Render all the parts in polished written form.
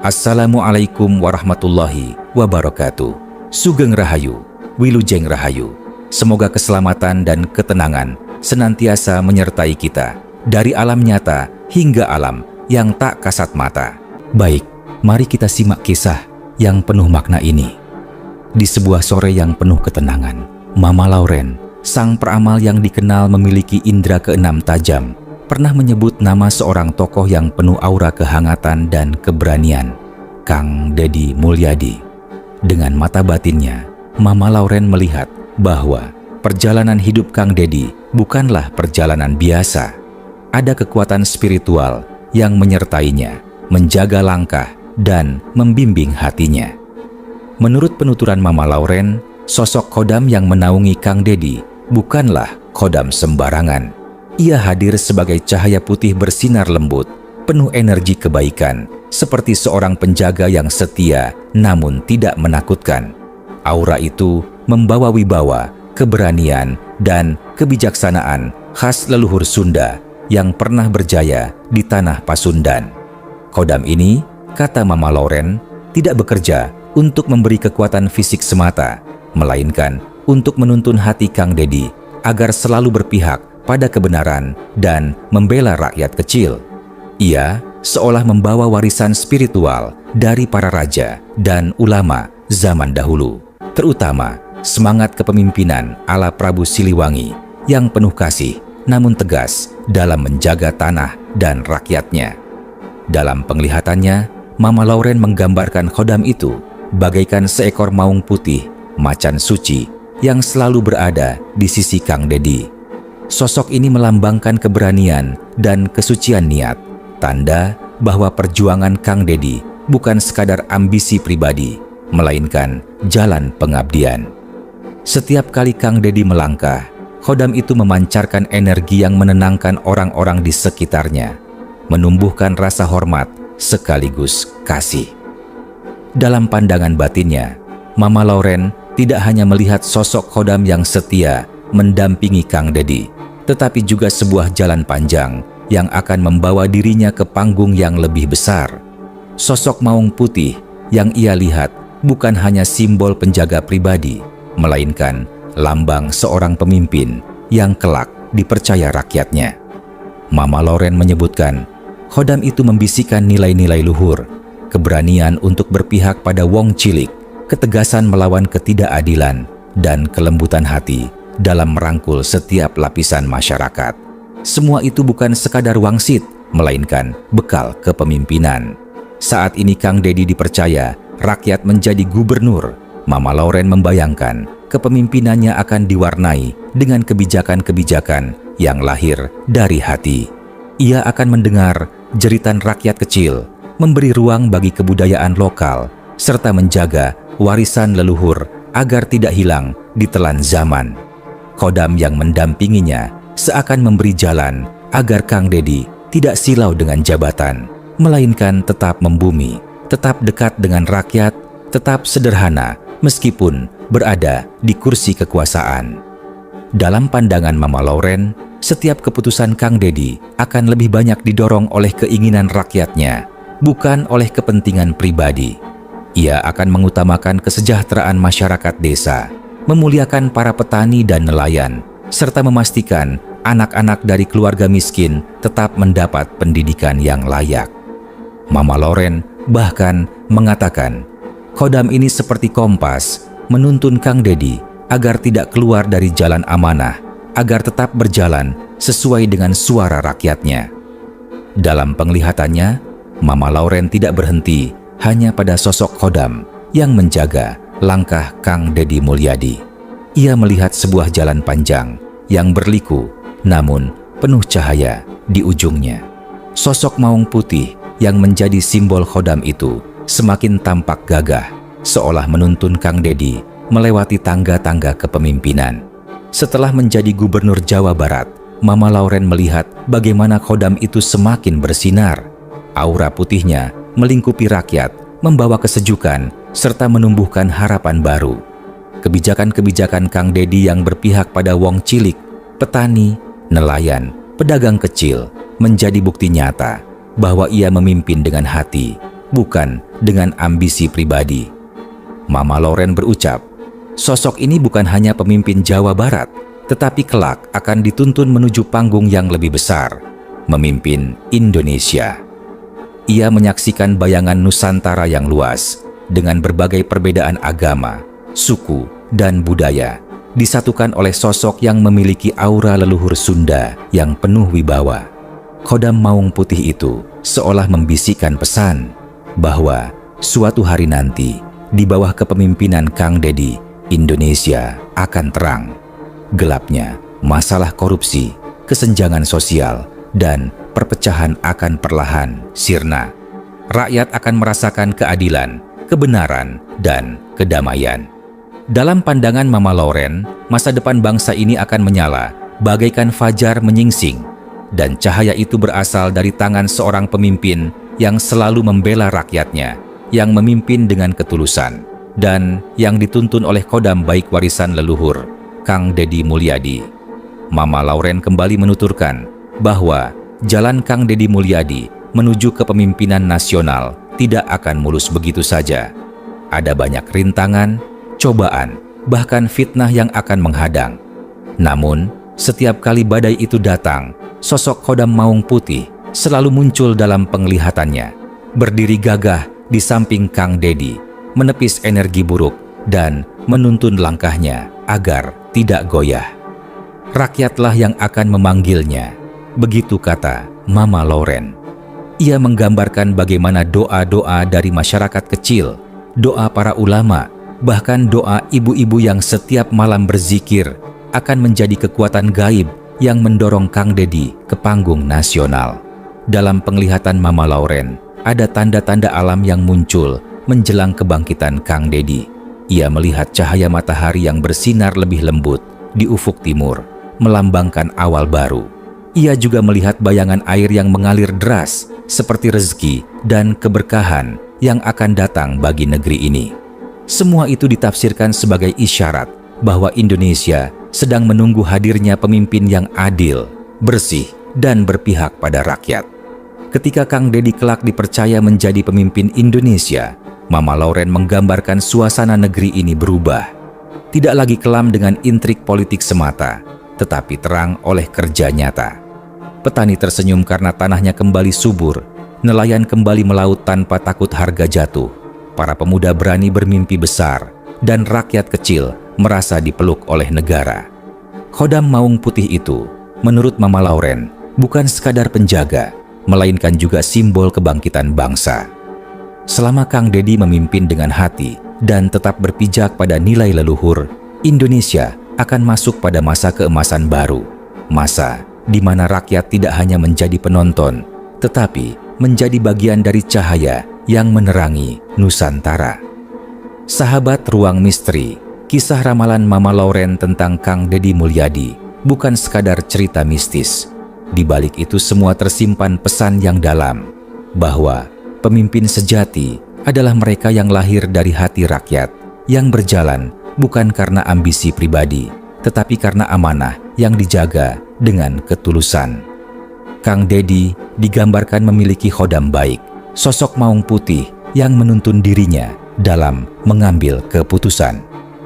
Assalamualaikum warahmatullahi wabarakatuh. Sugeng Rahayu, Wilujeng Rahayu. Semoga keselamatan dan ketenangan senantiasa menyertai kita dari alam nyata hingga alam yang tak kasat mata. Baik, mari kita simak kisah yang penuh makna ini. Di sebuah sore yang penuh ketenangan, Mama Lauren, sang peramal yang dikenal memiliki indera keenam tajam, pernah menyebut nama seorang tokoh yang penuh aura kehangatan dan keberanian, Kang Deddy Mulyadi. Dengan mata batinnya, Mama Lauren melihat bahwa perjalanan hidup Kang Deddy bukanlah perjalanan biasa. Ada kekuatan spiritual yang menyertainya, menjaga langkah dan membimbing hatinya. Menurut penuturan Mama Lauren, sosok Khodam yang menaungi Kang Deddy bukanlah Khodam sembarangan. Ia hadir sebagai cahaya putih bersinar lembut, penuh energi kebaikan, seperti seorang penjaga yang setia namun tidak menakutkan. Aura itu membawa wibawa, keberanian, dan kebijaksanaan khas leluhur Sunda yang pernah berjaya di tanah Pasundan. Khodam ini, kata Mama Lauren, tidak bekerja untuk memberi kekuatan fisik semata, melainkan untuk menuntun hati Kang Deddy agar selalu berpihak pada kebenaran dan membela rakyat kecil. Ia seolah membawa warisan spiritual dari para raja dan ulama zaman dahulu, terutama semangat kepemimpinan ala Prabu Siliwangi yang penuh kasih namun tegas dalam menjaga tanah dan rakyatnya. Dalam penglihatannya, Mama Lauren menggambarkan Khodam itu bagaikan seekor maung putih, macan suci yang selalu berada di sisi Kang Deddy. Sosok ini melambangkan keberanian dan kesucian niat, tanda bahwa perjuangan Kang Deddy bukan sekadar ambisi pribadi, melainkan jalan pengabdian. Setiap kali Kang Deddy melangkah, Khodam itu memancarkan energi yang menenangkan orang-orang di sekitarnya, menumbuhkan rasa hormat sekaligus kasih. Dalam pandangan batinnya, Mama Lauren tidak hanya melihat sosok Khodam yang setia mendampingi Kang Deddy, tetapi juga sebuah jalan panjang yang akan membawa dirinya ke panggung yang lebih besar. Sosok maung putih yang ia lihat bukan hanya simbol penjaga pribadi, melainkan lambang seorang pemimpin yang kelak dipercaya rakyatnya. Mama Lauren menyebutkan, Khodam itu membisikkan nilai-nilai luhur, keberanian untuk berpihak pada wong cilik, ketegasan melawan ketidakadilan, dan kelembutan hati dalam merangkul setiap lapisan masyarakat. Semua itu bukan sekadar wangsit, melainkan bekal kepemimpinan. Saat ini Kang Deddy dipercaya rakyat menjadi gubernur. Mama Lauren membayangkan kepemimpinannya akan diwarnai dengan kebijakan-kebijakan yang lahir dari hati. Ia akan mendengar jeritan rakyat kecil, memberi ruang bagi kebudayaan lokal, serta menjaga warisan leluhur agar tidak hilang ditelan zaman. Khodam yang mendampinginya seakan memberi jalan agar Kang Deddy tidak silau dengan jabatan, melainkan tetap membumi, tetap dekat dengan rakyat, tetap sederhana meskipun berada di kursi kekuasaan. Dalam pandangan Mama Lauren, setiap keputusan Kang Deddy akan lebih banyak didorong oleh keinginan rakyatnya, bukan oleh kepentingan pribadi. Ia akan mengutamakan kesejahteraan masyarakat desa, memuliakan para petani dan nelayan, serta memastikan anak-anak dari keluarga miskin tetap mendapat pendidikan yang layak. Mama Lauren bahkan mengatakan, Khodam ini seperti kompas, menuntun Kang Deddy agar tidak keluar dari jalan amanah, agar tetap berjalan sesuai dengan suara rakyatnya. Dalam penglihatannya, Mama Lauren tidak berhenti hanya pada sosok Khodam yang menjaga langkah Kang Deddy Mulyadi. Ia melihat sebuah jalan panjang yang berliku namun penuh cahaya di ujungnya. Sosok maung putih yang menjadi simbol Khodam itu semakin tampak gagah, seolah menuntun Kang Deddy melewati tangga-tangga kepemimpinan. Setelah menjadi gubernur Jawa Barat, Mama Lauren melihat bagaimana Khodam itu semakin bersinar. Aura putihnya melingkupi rakyat, membawa kesejukan, serta menumbuhkan harapan baru. Kebijakan-kebijakan Kang Deddy yang berpihak pada wong cilik, petani, nelayan, pedagang kecil menjadi bukti nyata bahwa ia memimpin dengan hati, bukan dengan ambisi pribadi. Mama Lauren berucap, sosok ini bukan hanya pemimpin Jawa Barat, tetapi kelak akan dituntun menuju panggung yang lebih besar, memimpin Indonesia. Ia menyaksikan bayangan Nusantara yang luas, dengan berbagai perbedaan agama, suku, dan budaya, disatukan oleh sosok yang memiliki aura leluhur Sunda yang penuh wibawa. Khodam Maung Putih itu seolah membisikkan pesan bahwa suatu hari nanti, di bawah kepemimpinan Kang Deddy, Indonesia akan terang. Gelapnya masalah korupsi, kesenjangan sosial, dan perpecahan akan perlahan sirna. Rakyat akan merasakan keadilan, kebenaran, dan kedamaian. Dalam pandangan Mama Lauren, masa depan bangsa ini akan menyala bagaikan fajar menyingsing, dan cahaya itu berasal dari tangan seorang pemimpin yang selalu membela rakyatnya, yang memimpin dengan ketulusan, dan yang dituntun oleh Khodam baik warisan leluhur, Kang Deddy Mulyadi. Mama Lauren kembali menuturkan bahwa jalan Kang Deddy Mulyadi menuju kepemimpinan nasional tidak akan mulus begitu saja. Ada banyak rintangan, cobaan, bahkan fitnah yang akan menghadang. Namun, setiap kali badai itu datang, sosok Khodam Maung Putih selalu muncul dalam penglihatannya, berdiri gagah di samping Kang Deddy, menepis energi buruk dan menuntun langkahnya agar tidak goyah. Rakyatlah yang akan memanggilnya, begitu kata Mama Lauren. Ia menggambarkan bagaimana doa-doa dari masyarakat kecil, doa para ulama, bahkan doa ibu-ibu yang setiap malam berzikir akan menjadi kekuatan gaib yang mendorong Kang Deddy ke panggung nasional. Dalam penglihatan Mama Lauren, ada tanda-tanda alam yang muncul menjelang kebangkitan Kang Deddy. Ia melihat cahaya matahari yang bersinar lebih lembut di ufuk timur, melambangkan awal baru. Ia juga melihat bayangan air yang mengalir deras, seperti rezeki dan keberkahan yang akan datang bagi negeri ini. Semua itu ditafsirkan sebagai isyarat bahwa Indonesia sedang menunggu hadirnya pemimpin yang adil, bersih, dan berpihak pada rakyat. Ketika Kang Deddy kelak dipercaya menjadi pemimpin Indonesia, Mama Lauren menggambarkan suasana negeri ini berubah. Tidak lagi kelam dengan intrik politik semata, tetapi terang oleh kerja nyata. Petani tersenyum karena tanahnya kembali subur, nelayan kembali melaut tanpa takut harga jatuh, para pemuda berani bermimpi besar, dan rakyat kecil merasa dipeluk oleh negara. Khodam Maung Putih itu, menurut Mama Lauren, bukan sekadar penjaga, melainkan juga simbol kebangkitan bangsa. Selama Kang Deddy memimpin dengan hati dan tetap berpijak pada nilai leluhur, Indonesia akan masuk pada masa keemasan baru, masa di mana rakyat tidak hanya menjadi penonton, tetapi menjadi bagian dari cahaya yang menerangi Nusantara. Sahabat Ruang Misteri, kisah ramalan Mama Lauren tentang Kang Deddy Mulyadi bukan sekadar cerita mistis. Di balik itu semua tersimpan pesan yang dalam, bahwa pemimpin sejati adalah mereka yang lahir dari hati rakyat, yang berjalan bukan karena ambisi pribadi, tetapi karena amanah yang dijaga dengan ketulusan. Kang Deddy digambarkan memiliki khodam baik, sosok maung putih yang menuntun dirinya dalam mengambil keputusan.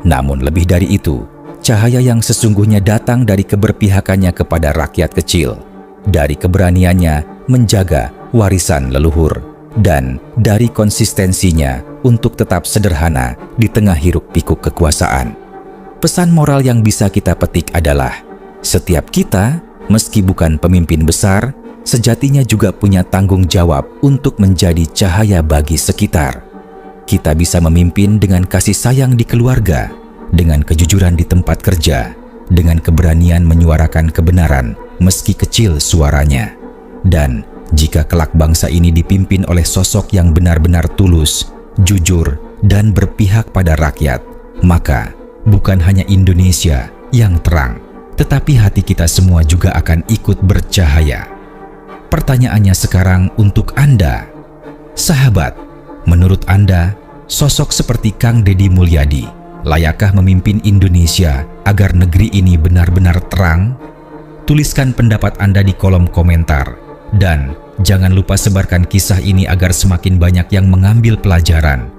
Namun lebih dari itu, cahaya yang sesungguhnya datang dari keberpihakannya kepada rakyat kecil, dari keberaniannya menjaga warisan leluhur, dan dari konsistensinya untuk tetap sederhana di tengah hiruk-pikuk kekuasaan. Pesan moral yang bisa kita petik adalah, setiap kita, meski bukan pemimpin besar, sejatinya juga punya tanggung jawab untuk menjadi cahaya bagi sekitar. Kita bisa memimpin dengan kasih sayang di keluarga, dengan kejujuran di tempat kerja, dengan keberanian menyuarakan kebenaran meski kecil suaranya. Dan jika kelak bangsa ini dipimpin oleh sosok yang benar-benar tulus, jujur, dan berpihak pada rakyat, maka bukan hanya Indonesia yang terang, tetapi hati kita semua juga akan ikut bercahaya. Pertanyaannya sekarang untuk Anda, sahabat, menurut Anda, sosok seperti Kang Deddy Mulyadi layakkah memimpin Indonesia agar negeri ini benar-benar terang? Tuliskan pendapat Anda di kolom komentar dan Jangan lupa sebarkan kisah ini agar semakin banyak yang mengambil pelajaran.